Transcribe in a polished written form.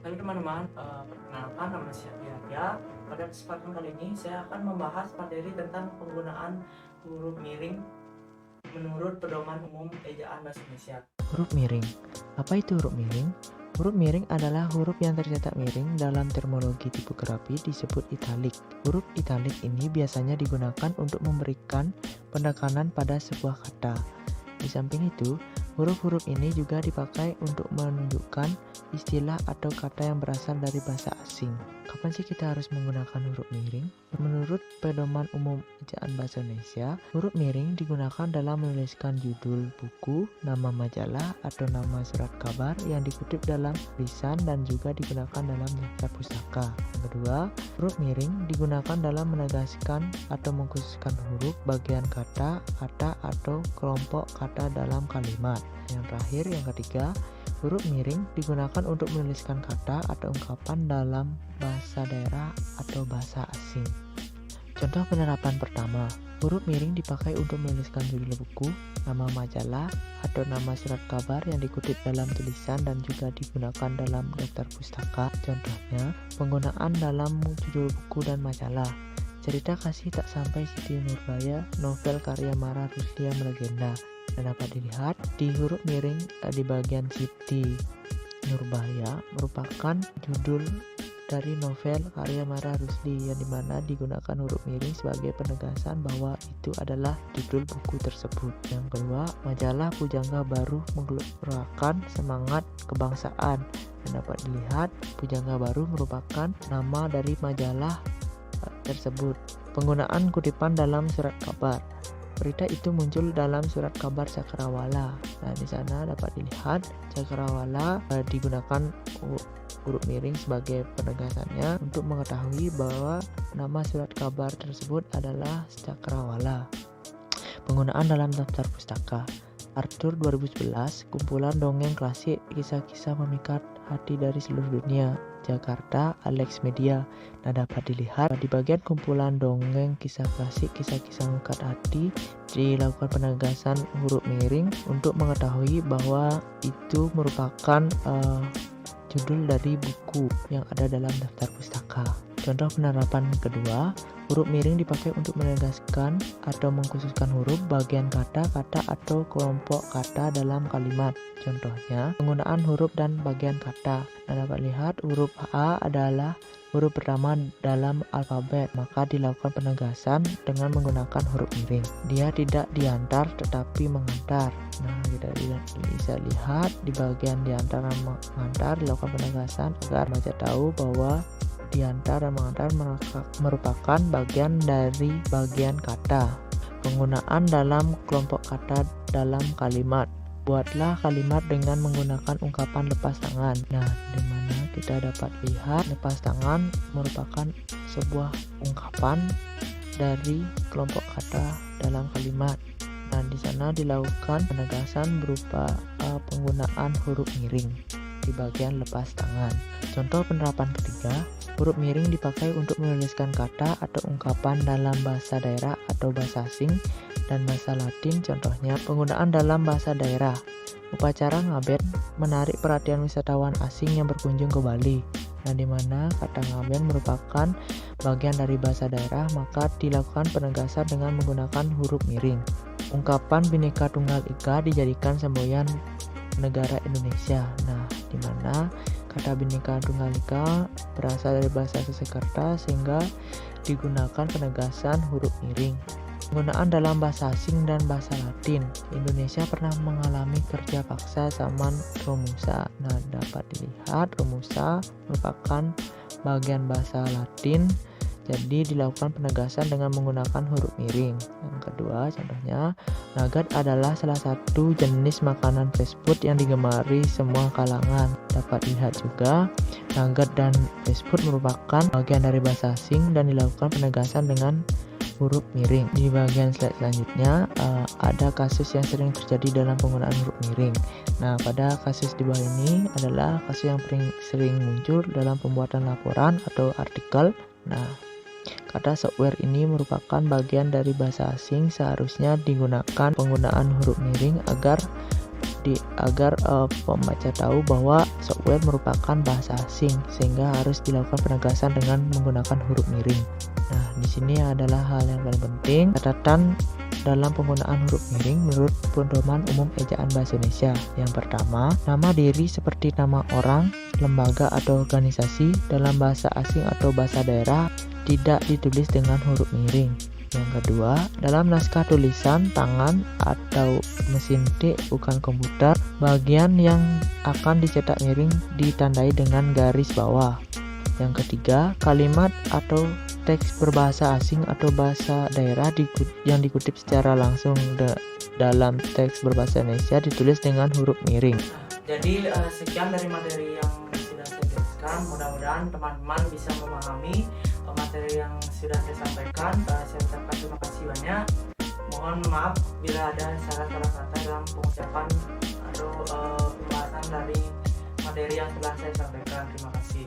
Halo teman-teman, perkenalkan nama saya Yahya. Pada kesempatan kali ini saya akan membahas materi tentang penggunaan huruf miring menurut Pedoman Umum Ejaan Bahasa Indonesia. Huruf miring. Apa itu huruf miring? Huruf miring adalah huruf yang tercetak miring. Dalam terminologi tipografi disebut italik. Huruf italik ini biasanya digunakan untuk memberikan penekanan pada sebuah kata. Di samping itu, huruf-huruf ini juga dipakai untuk menunjukkan istilah atau kata yang berasal dari bahasa asing. Kapan sih kita harus menggunakan huruf miring? Menurut Pedoman Umum Ejaan Bahasa Indonesia, huruf miring digunakan dalam menuliskan judul buku, nama majalah, atau nama surat kabar yang dikutip dalam tulisan dan juga digunakan dalam daftar pustaka. Yang kedua, huruf miring digunakan dalam menegaskan atau mengkhususkan huruf, bagian kata, atau kelompok kata dalam kalimat. Yang terakhir, yang ketiga, huruf miring digunakan untuk menuliskan kata atau ungkapan dalam bahasa daerah atau bahasa asing. Contoh penerapan pertama, huruf miring dipakai untuk menuliskan judul buku, nama majalah, atau nama surat kabar yang dikutip dalam tulisan dan juga digunakan dalam daftar pustaka. Contohnya, penggunaan dalam judul buku dan majalah. Cerita Kasih Tak Sampai Siti Nurbaya, novel karya Mara Ruslia Melegenda. Dan dapat dilihat di huruf miring di bagian Siti Nurbaya merupakan judul dari novel karya Mara Rusli yang dimana digunakan huruf miring sebagai penegasan bahwa itu adalah judul buku tersebut. Yang kedua, majalah Pujangga Baru menggelorakan semangat kebangsaan dan dapat dilihat Pujangga Baru merupakan nama dari majalah tersebut. Penggunaan kutipan dalam surat kabar. Berita itu muncul dalam surat kabar Cakrawala. Nah, di sana dapat dilihat Cakrawala digunakan huruf miring sebagai penegasannya untuk mengetahui bahwa nama surat kabar tersebut adalah Cakrawala. Penggunaan dalam daftar pustaka. Arthur 2011, kumpulan dongeng klasik, kisah-kisah memikat hati dari seluruh dunia. Jakarta, Alex Media. Nah, dapat dilihat di bagian kumpulan dongeng kisah klasik, kisah-kisah memikat hati dilakukan penegasan huruf miring untuk mengetahui bahwa itu merupakan judul dari buku yang ada dalam daftar pustaka. Contoh penerapan kedua, huruf miring dipakai untuk menegaskan atau mengkhususkan huruf, bagian kata, atau kelompok kata dalam kalimat. Contohnya, penggunaan huruf dan bagian kata. Nah, dapat lihat huruf A adalah huruf pertama dalam alfabet, maka dilakukan penegasan dengan menggunakan huruf miring. Dia tidak diantar tetapi mengantar. Nah, kita bisa lihat di bagian diantar dan mengantar dilakukan penegasan agar baca tahu bahwa diantar dan mengantar merupakan bagian dari bagian kata. Penggunaan dalam kelompok kata dalam kalimat. Buatlah kalimat dengan menggunakan ungkapan lepas tangan. Nah, di mana kita dapat lihat lepas tangan merupakan sebuah ungkapan dari kelompok kata dalam kalimat. Nah, di sana dilakukan penegasan berupa penggunaan huruf miring di bagian lepas tangan. Contoh penerapan ketiga, huruf miring dipakai untuk menuliskan kata atau ungkapan dalam bahasa daerah atau bahasa asing dan bahasa Latin. Contohnya, penggunaan dalam bahasa daerah. Upacara ngaben menarik perhatian wisatawan asing yang berkunjung ke Bali. Nah, di mana kata ngaben merupakan bagian dari bahasa daerah, maka dilakukan penegasan dengan menggunakan huruf miring. Ungkapan Bhinneka Tunggal Ika dijadikan semboyan negara Indonesia. Nah, di mana kata Bhinneka Tunggal Ika berasal dari bahasa Sanskerta sehingga digunakan penegasan huruf miring. Penggunaan dalam bahasa asing dan bahasa Latin. Indonesia pernah mengalami kerja paksa zaman Romusa. Nah, dapat dilihat Romusa merupakan bagian bahasa Latin, jadi dilakukan penegasan dengan menggunakan huruf miring. Yang kedua, contohnya, nugget adalah salah satu jenis makanan fast food yang digemari semua kalangan. Dapat dilihat juga, nugget dan fast food merupakan bagian dari bahasa asing dan dilakukan penegasan dengan huruf miring. Di bagian slide selanjutnya ada kasus yang sering terjadi dalam penggunaan huruf miring. Nah, pada kasus di bawah ini adalah kasus yang sering muncul dalam pembuatan laporan atau artikel. Nah, kata software ini merupakan bagian dari bahasa asing, seharusnya digunakan penggunaan huruf miring agar agar pembaca tahu bahwa software merupakan bahasa asing, sehingga harus dilakukan penegasan dengan menggunakan huruf miring. Nah, di sini adalah hal yang paling penting, catatan dalam penggunaan huruf miring menurut Pedoman Umum Ejaan Bahasa Indonesia. Yang pertama, nama diri seperti nama orang, lembaga atau organisasi dalam bahasa asing atau bahasa daerah tidak ditulis dengan huruf miring. Yang kedua, dalam naskah tulisan tangan atau mesin tik bukan komputer, bagian yang akan dicetak miring ditandai dengan garis bawah. Yang ketiga, kalimat atau teks berbahasa asing atau bahasa daerah yang dikutip secara langsung dalam teks berbahasa Indonesia ditulis dengan huruf miring. Jadi sekian dari materi yang sudah saya jelaskan. Mudah-mudahan teman-teman bisa memahami materi yang sudah saya sampaikan. Saya ucapkan terima kasih banyak. Mohon maaf bila ada salah-salah kata dalam pengucapan atau pembahasan dari materi yang telah saya sampaikan. Terima kasih.